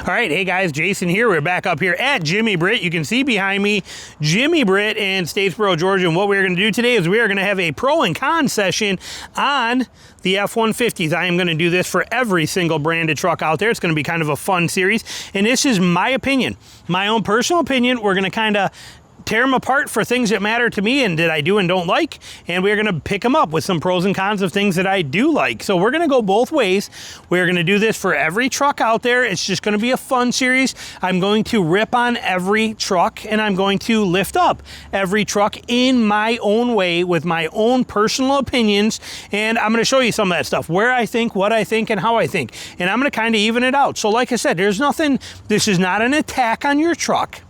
All right, hey guys, Jason here. We're back up here at Jimmy Britt. You can see behind me Jimmy Britt in Statesboro, Georgia. And what we're going to do today is we are going to have a pro and con session on the F-150s. I am going to do this for every single branded truck out there. It's going to be kind of a fun series. And this is my opinion, my own personal opinion. We're going to kind of tear them apart for things that matter to me and that I do and don't like, and we're going to pick them up with some pros and cons of things that I do like. So we're going to go both ways. We're going to do this for every truck out there. It's just going to be a fun series. I'm going to rip on every truck, and I'm going to lift up every truck in my own way with my own personal opinions, and I'm going to show you some of that stuff, where I think, what I think, and how I think, and I'm going to kind of even it out. So like I said, there's nothing, this is not an attack on your truck.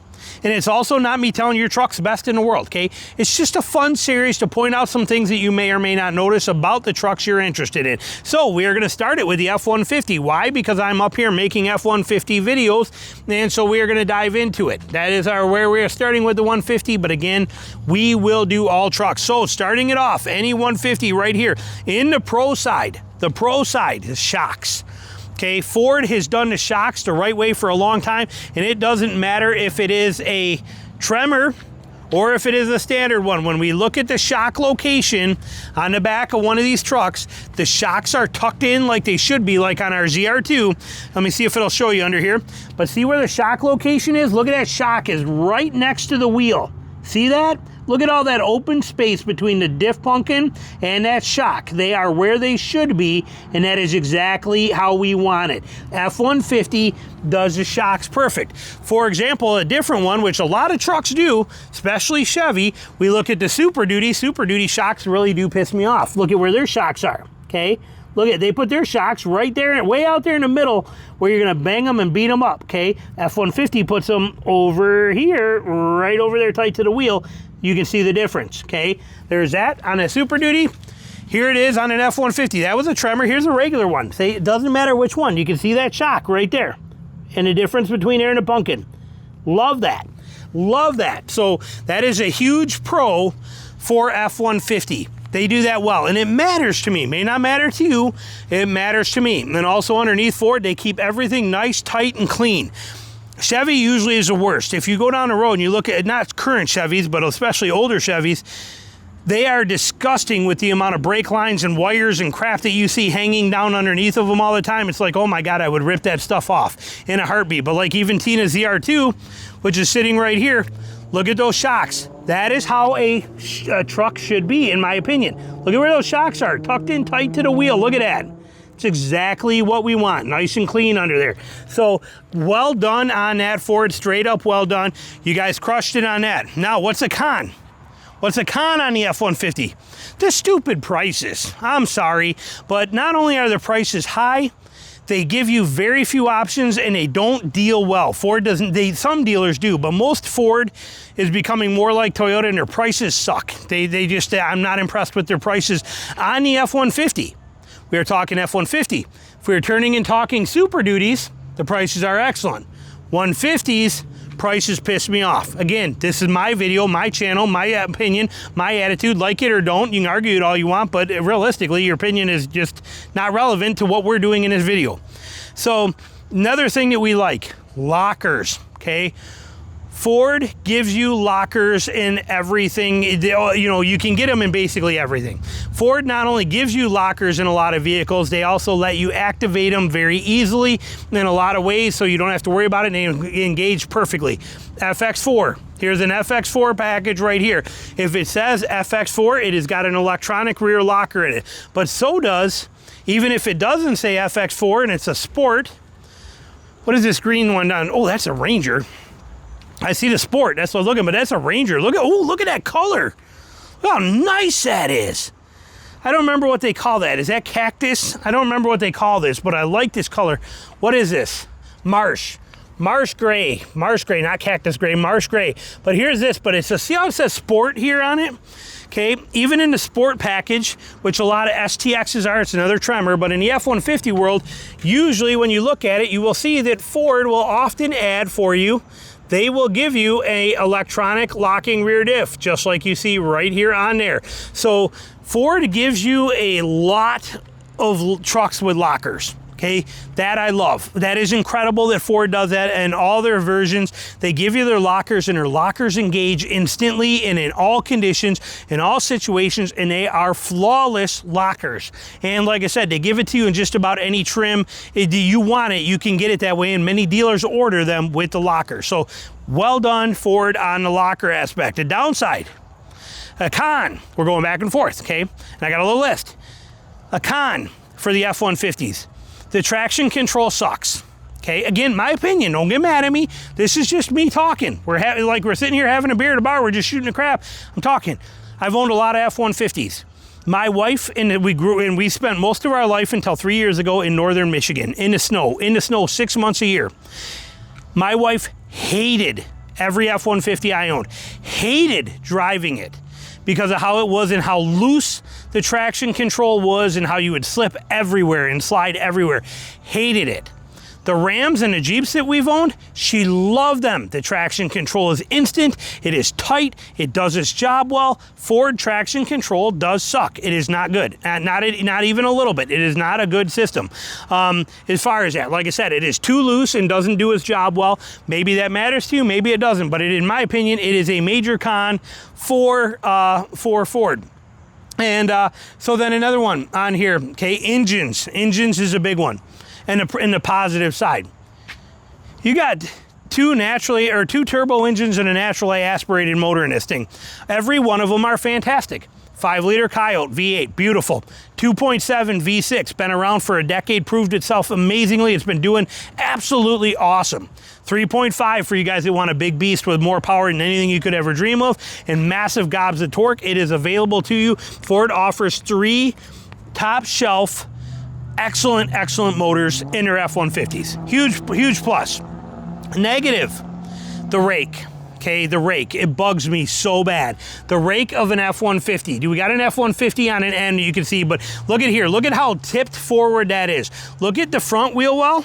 And it's also not me telling your truck's best in the world, okay? It's just a fun series to point out some things that you may or may not notice about the trucks you're interested in. So we are gonna start it with the F-150. Why? Because I'm up here making F-150 videos, and so we are gonna dive into it. That is where we are starting with the 150, but again, we will do all trucks. So starting it off, any 150 right here. In the pro side is shocks. Okay, Ford has done the shocks the right way for a long time, and it doesn't matter if it is a Tremor or if it is a standard one. When we look at the shock location on the back of one of these trucks, the shocks are tucked in like they should be, like on our ZR2. Let me see if it'll show you under here. But see where the shock location is? Look at that shock is right next to the wheel. See that? Look at all that open space between the diff pumpkin and that shock. They are where they should be, and that is exactly how we want it. F-150 does the shocks perfect. For example, a different one, which a lot of trucks do, especially Chevy, we look at the Super Duty. Super Duty shocks really do piss me off. Look at where their shocks are, okay? Look at, they put their shocks right there, way out there in the middle where you're gonna bang them and beat them up, okay? F-150 puts them over here, right over there tight to the wheel. You can see the difference, okay? There's that on a Super Duty. Here it is on an F-150. That was a Tremor, here's a regular one. See, it doesn't matter which one. You can see that shock right there. And the difference between there and the pumpkin. Love that, love that. So that is a huge pro for F-150. They do that well, and it matters to me. May not matter to you, it matters to me. And also underneath Ford, they keep everything nice, tight, and clean. Chevy usually is the worst. If you go down the road and you look at, not current Chevys, but especially older Chevys, they are disgusting with the amount of brake lines and wires and crap that you see hanging down underneath of them all the time. It's like, oh my God, I would rip that stuff off in a heartbeat. But like even Tina's ZR2, which is sitting right here, look at those shocks. That is how a truck should be, in my opinion. Look at where those shocks are, tucked in tight to the wheel. Look at that. It's exactly what we want, nice and clean under there. So well done on that, Ford, straight up well done. You guys crushed it on that. Now, what's a con? What's a con on the F-150? The stupid prices. I'm sorry, but not only are the prices high, they give you very few options and they don't deal well. Ford doesn't, some dealers do, but most Ford is becoming more like Toyota and their prices suck. They just, I'm not impressed with their prices on the F-150. We are talking F-150. If we are turning and talking Super Duties, the prices are excellent. 150s, prices piss me off. Again, this is my video, my channel, my opinion, my attitude. Like it or don't, you can argue it all you want, but realistically, your opinion is just not relevant to what we're doing in this video. So another thing that we like, lockers, okay? Ford gives you lockers in everything. You know, you can get them in basically everything. Ford not only gives you lockers in a lot of vehicles, they also let you activate them very easily in a lot of ways, so you don't have to worry about it, and they engage perfectly. FX4, here's an FX4 package right here. If it says FX4, it has got an electronic rear locker in it, but so does, even if it doesn't say FX4 and it's a Sport, what is this green one on? Oh, that's a Ranger. I see the Sport, that's what I'm looking, but that's a Ranger. Look at that color. Look how nice that is. I don't remember what they call that. Is that cactus? I don't remember what they call this, but I like this color. What is this? Marsh gray, not cactus gray, marsh gray. But here's this, but it's a, see how it says Sport here on it? Okay, even in the Sport package, which a lot of STXs are, it's another Tremor, but in the F-150 world, usually when you look at it, you will see that Ford will often add for you, they will give you a electronic locking rear diff, just like you see right here on there. So Ford gives you a lot of trucks with lockers. Okay, that I love. That is incredible that Ford does that, and all their versions, they give you their lockers, and their lockers engage instantly and in all conditions, in all situations, and they are flawless lockers. And like I said, they give it to you in just about any trim. If you want it, you can get it that way, and many dealers order them with the locker. So well done, Ford, on the locker aspect. The downside, a con, we're going back and forth, okay? And I got a little list. A con for the F-150s. The traction control sucks. Okay, again, my opinion, don't get mad at me. This is just me talking. We're sitting here having a beer at a bar, we're just shooting the crap. I'm talking. I've owned a lot of F-150s. My wife and we spent most of our life until 3 years ago in northern Michigan, in the snow 6 months a year. My wife hated every F-150 I owned, hated driving it because of how it was and how loose the traction control was and how you would slip everywhere and slide everywhere. Hated it. The Rams and the Jeeps that we've owned, she loved them. The traction control is instant, it is tight, it does its job well. Ford traction control does suck. It is not good, not even a little bit. It is not a good system. As far as that, like I said, it is too loose and doesn't do its job well. Maybe that matters to you, maybe it doesn't, but in my opinion, it is a major con for Ford. And so then another one on here, okay, engines. Engines is a big one. And in the positive side, you got two turbo engines and a naturally aspirated motor in this thing. Every one of them are fantastic. 5-liter Coyote V8, beautiful. 2.7 V6, been around for a decade, proved itself amazingly. It's been doing absolutely awesome. 3.5 for you guys that want a big beast with more power than anything you could ever dream of, and massive gobs of torque. It is available to you. Ford offers 3 top shelf excellent motors in their F-150s. Huge plus. Negative, the Rake. Okay, the Rake, it bugs me so bad. The Rake of an F-150. We got an F-150 on an end, you can see, but look at here. Look at how tipped forward that is. Look at the front wheel well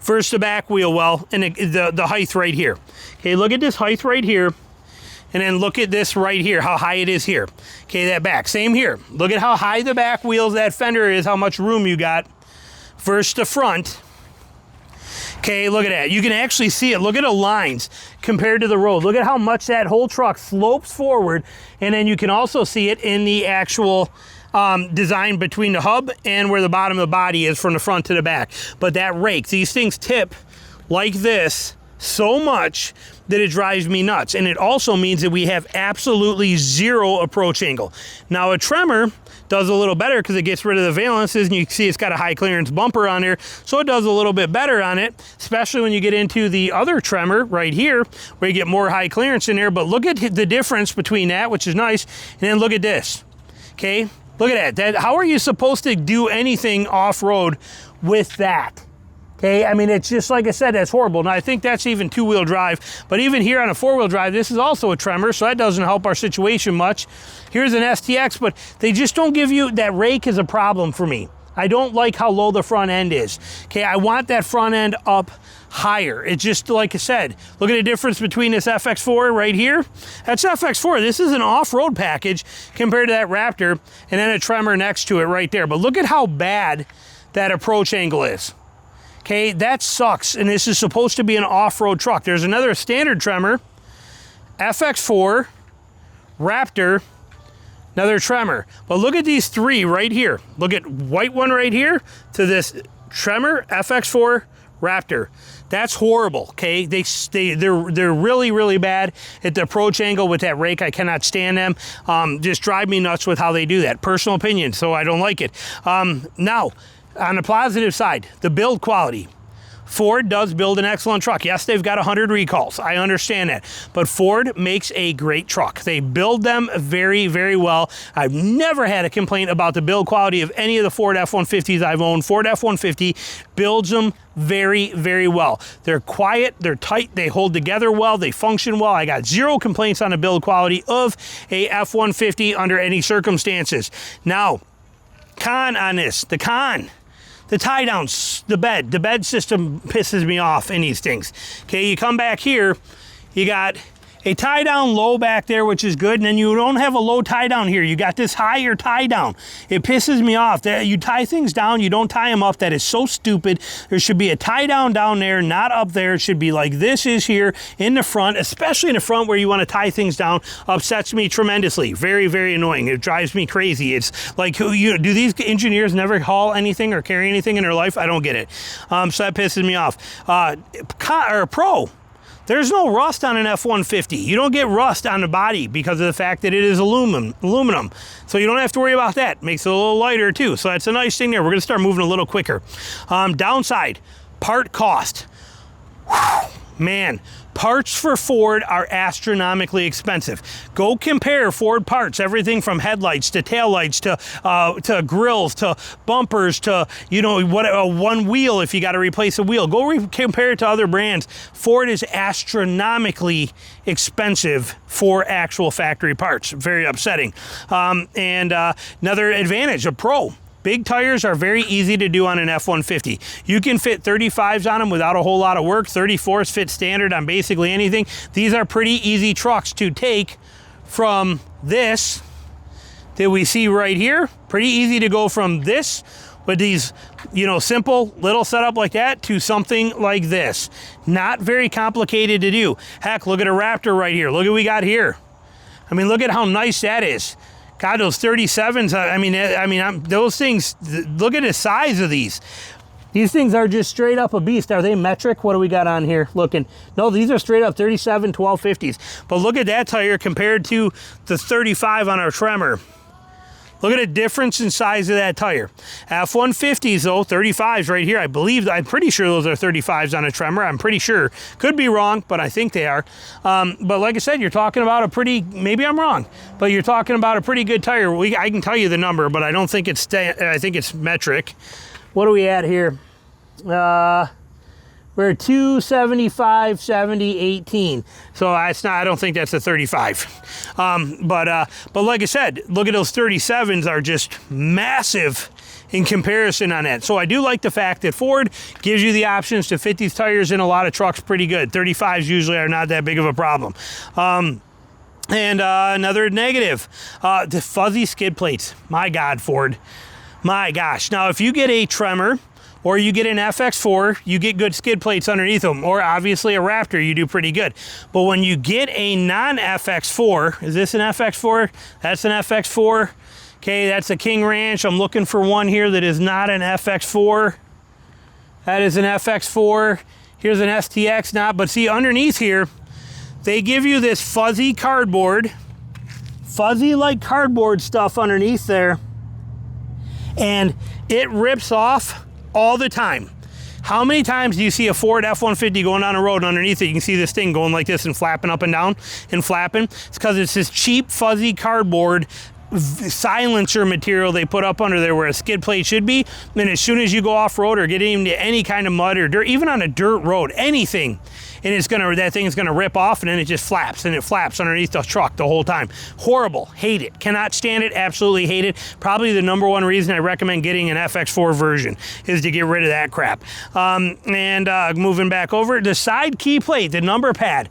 versus the back wheel well, and the height right here. Okay, look at this height right here. And then look at this right here, how high it is here. Okay, that back, same here. Look at how high the back wheels, that fender is, how much room you got versus the front. Okay, look at that. You can actually see it. Look at the lines compared to the road. Look at how much that whole truck slopes forward. And then you can also see it in the actual design between the hub and where the bottom of the body is from the front to the back. But that Rake, these things tip like this so much that it drives me nuts. And it also means that we have absolutely zero approach angle. Now a Tremor does a little better because it gets rid of the valences, and you can see it's got a high clearance bumper on there, so it does a little bit better on it, especially when you get into the other Tremor right here where you get more high clearance in there. But look at the difference between that, which is nice, and then look at this. Okay, look at that. How are you supposed to do anything off-road with that? Okay, I mean, it's just like I said, that's horrible. Now, I think that's even 2-wheel drive, but even here on a 4-wheel drive, this is also a Tremor, so that doesn't help our situation much. Here's an STX, but they just don't give you, that Rake is a problem for me. I don't like how low the front end is. Okay, I want that front end up higher. It's just like I said, look at the difference between this FX4 right here. That's FX4. This is an off-road package compared to that Raptor, and then a Tremor next to it right there. But look at how bad that approach angle is. Okay, that sucks, and this is supposed to be an off-road truck. There's another standard Tremor, FX4, Raptor, another Tremor. But look at these three right here. Look at white one right here to this Tremor, FX4, Raptor. That's horrible, okay? They're really bad at the approach angle with that Rake. I cannot stand them. Just drive me nuts with how they do that. Personal opinion, so I don't like it. Now, on the positive side, the build quality. Ford does build an excellent truck. Yes, they've got 100 recalls. I understand that. But Ford makes a great truck. They build them very well. I've never had a complaint about the build quality of any of the Ford F-150s I've owned. Ford F-150 builds them very well. They're quiet, they're tight, they hold together well, they function well. I got zero complaints on the build quality of a F-150 under any circumstances. Now, con on this, the con. The tie downs, the bed system pisses me off in these things. Okay, you come back here, you got a tie down low back there, which is good, and then you don't have a low tie down here. You got this higher tie down. It pisses me off that you tie things down, you don't tie them up. That is so stupid. There should be a tie down down there, not up there. It should be like this is here in the front, especially in the front where you want to tie things down. Upsets me tremendously. Very, very annoying. It drives me crazy. It's like, do these engineers never haul anything or carry anything in their life? I don't get it. So that pisses me off. Pro. There's no rust on an F-150. You don't get rust on the body because of the fact that it is aluminum. So you don't have to worry about that. Makes it a little lighter too. So that's a nice thing there. We're gonna start moving a little quicker. Downside, part cost. Whew, man, parts for Ford are astronomically expensive. Go compare Ford parts, everything from headlights to taillights to grills to bumpers to, one wheel if you got to replace a wheel. Go compare it to other brands. Ford is astronomically expensive for actual factory parts. Very upsetting. Another advantage of Pro. Big tires are very easy to do on an F-150. You can fit 35s on them without a whole lot of work. 34s fit standard on basically anything. These are pretty easy trucks to take from this that we see right here. Pretty easy to go from this with these, simple little setup like that to something like this. Not very complicated to do. Heck, look at a Raptor right here. Look at what we got here. I mean, look at how nice that is. God, those 37s, those things, look at the size of these. These things are just straight up a beast. Are they metric? What do we got on here looking? No, these are straight up 37 1250s. But look at that tire compared to the 35 on our Tremor. Look at the difference in size of that tire. F-150s though, 35s right here. I'm pretty sure those are 35s on a Tremor. I'm pretty sure. Could be wrong, but I think they are. But like I said, you're talking about maybe I'm wrong, but you're talking about a pretty good tire. I can tell you the number, but I don't think I think it's metric. What are we at here? We're 275, 70, 18. So I don't think that's a 35. But like I said, look at those 37s are just massive in comparison on that. So I do like the fact that Ford gives you the options to fit these tires in a lot of trucks pretty good. 35s usually are not that big of a problem. Another negative, the fuzzy skid plates. My God, Ford. My gosh. Now, if you get a Tremor, or you get an FX4, you get good skid plates underneath them. Or obviously a Raptor, you do pretty good. But when you get a non-FX4, is this an FX4? That's an FX4. Okay, that's a King Ranch. I'm looking for one here that is not an FX4. That is an FX4. Here's an STX, not. But see, underneath here, they give you this fuzzy cardboard, fuzzy like cardboard stuff underneath there. And it rips off all the time. How many times do you see a Ford F-150 going down a road and underneath it you can see this thing going like this and flapping up and down and flapping? It's because it's this cheap fuzzy cardboard silencer material they put up under there where a skid plate should be. And as soon as you go off-road or get into any kind of mud or dirt, even on a dirt road, anything, and that thing is gonna rip off and then it just flaps and it flaps underneath the truck the whole time. Horrible, hate it, cannot stand it, absolutely hate it. Probably the number one reason I recommend getting an FX4 version is to get rid of that crap. Moving back over, the side key plate, the number pad.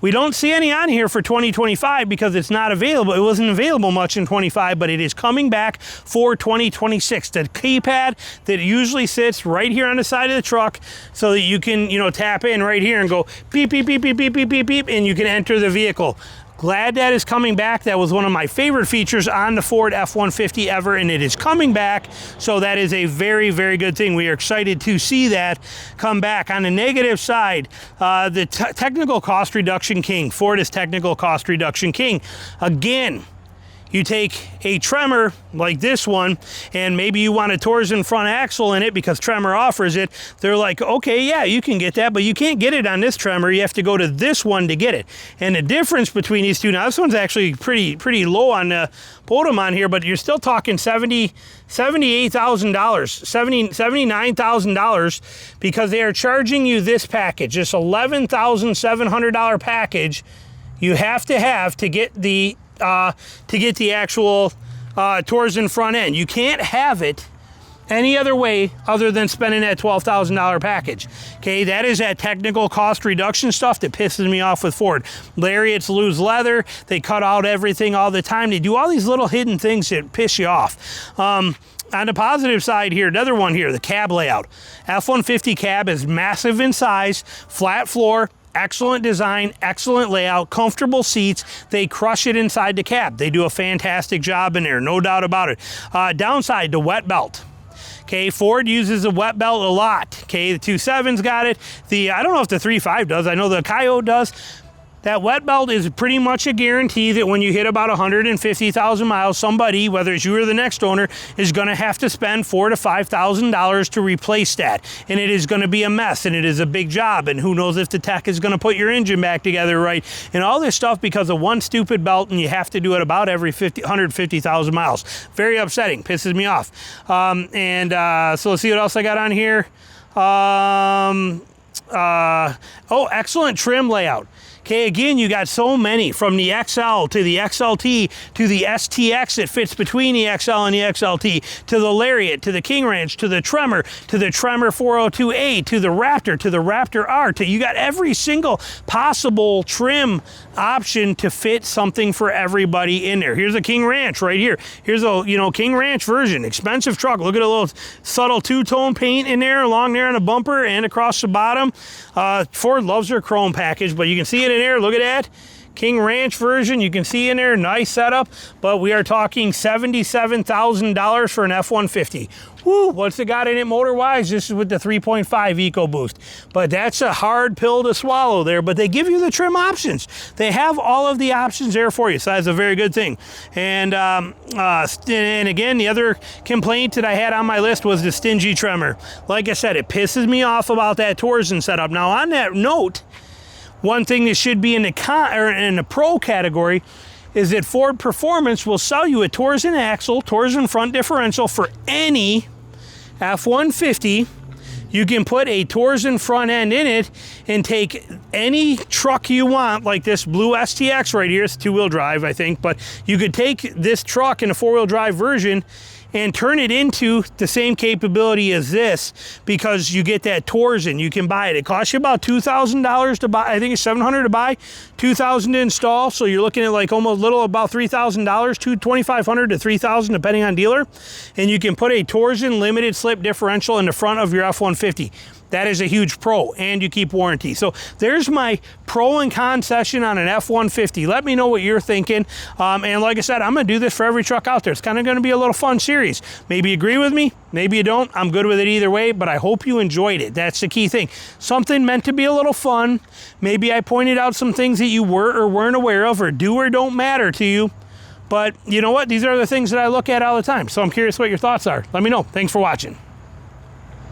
We don't see any on here for 2025 because it's not available. It wasn't available much in 25, but it is coming back for 2026. The keypad that usually sits right here on the side of the truck so that you can, tap in right here and go beep, beep, beep, beep, beep, beep, beep, beep, and you can enter the vehicle. Glad that is coming back. That was one of my favorite features on the Ford F-150 ever, and it is coming back. So that is a very, very good thing. We are excited to see that come back. On the negative side, the technical cost reduction king. Ford is technical cost reduction king. Again, you take a Tremor like this one, and maybe you want a Torsen front axle in it because Tremor offers it. They're like, okay, yeah, you can get that, but you can't get it on this Tremor. You have to go to this one to get it. And the difference between these two, now this one's actually pretty low on the bottom on here, but you're still talking $78,000, $79,000 because they are charging you this package, this $11,700 package you have to get the actual Torsen front end. You can't have it any other way other than spending that $12,000 package. Okay, that is that technical cost reduction stuff that pisses me off with Ford. Lariats lose leather, they cut out everything all the time, they do all these little hidden things that piss you off. On the positive side here, another one here, the cab layout. F-150 cab is massive in size, flat floor, excellent design, excellent layout, comfortable seats. They crush it inside the cab. They do a fantastic job in there, no doubt about it. Downside, the wet belt. Okay, Ford uses a wet belt a lot. Okay, the 2.7's got it. I don't know if the 3.5 does. I know the Coyote does. That wet belt is pretty much a guarantee that when you hit about 150,000 miles, somebody, whether it's you or the next owner, is going to have to spend $4,000 to $5,000 to replace that. And it is going to be a mess, and it is a big job, and who knows if the tech is going to put your engine back together right, and all this stuff because of one stupid belt, and you have to do it about every 150,000 miles. Very upsetting, pisses me off. So let's see what else I got on here. Excellent trim layout. Okay, again, you got so many, from the XL to the XLT to the STX that fits between the XL and the XLT, to the Lariat, to the King Ranch, to the Tremor 402A, to the Raptor R, you got every single possible trim option to fit something for everybody in there. Here's a King Ranch right here. Here's a King Ranch version, expensive truck. Look at a little subtle two-tone paint in there, along there on the bumper and across the bottom. Ford loves their chrome package, but you can see it in there. Look at that. King Ranch version, you can see in there, nice setup, but we are talking $77,000 for an F-150. Woo, what's it got in it motor-wise? This is with the 3.5 EcoBoost. But that's a hard pill to swallow there, but they give you the trim options. They have all of the options there for you, so that's a very good thing. And again, the other complaint that I had on my list was the stingy tremor. Like I said, it pisses me off about that torsion setup. Now, on that note, one thing that should be in the pro category is that Ford Performance will sell you a torsion axle, torsion front differential for any F-150. You can put a torsion front end in it and take any truck you want, like this blue STX right here. It's two-wheel drive, I think, but you could take this truck in a four-wheel drive version and turn it into the same capability as this, because you get that torsion. You can buy it. It costs you about $2,000 to buy. I think it's $700 to buy, $2,000 to install. So you're looking at like almost about $3,000, $2,500 to $3,000 depending on dealer. And you can put a torsion limited slip differential in the front of your F-150. That is a huge pro, and you keep warranty. So there's my pro and con session on an F-150. Let me know what you're thinking. And like I said, I'm going to do this for every truck out there. It's kind of going to be a little fun series. Maybe you agree with me, maybe you don't. I'm good with it either way, but I hope you enjoyed it. That's the key thing. Something meant to be a little fun. Maybe I pointed out some things that you were or weren't aware of, or do or don't matter to you. But you know what? These are the things that I look at all the time. So I'm curious what your thoughts are. Let me know. Thanks for watching.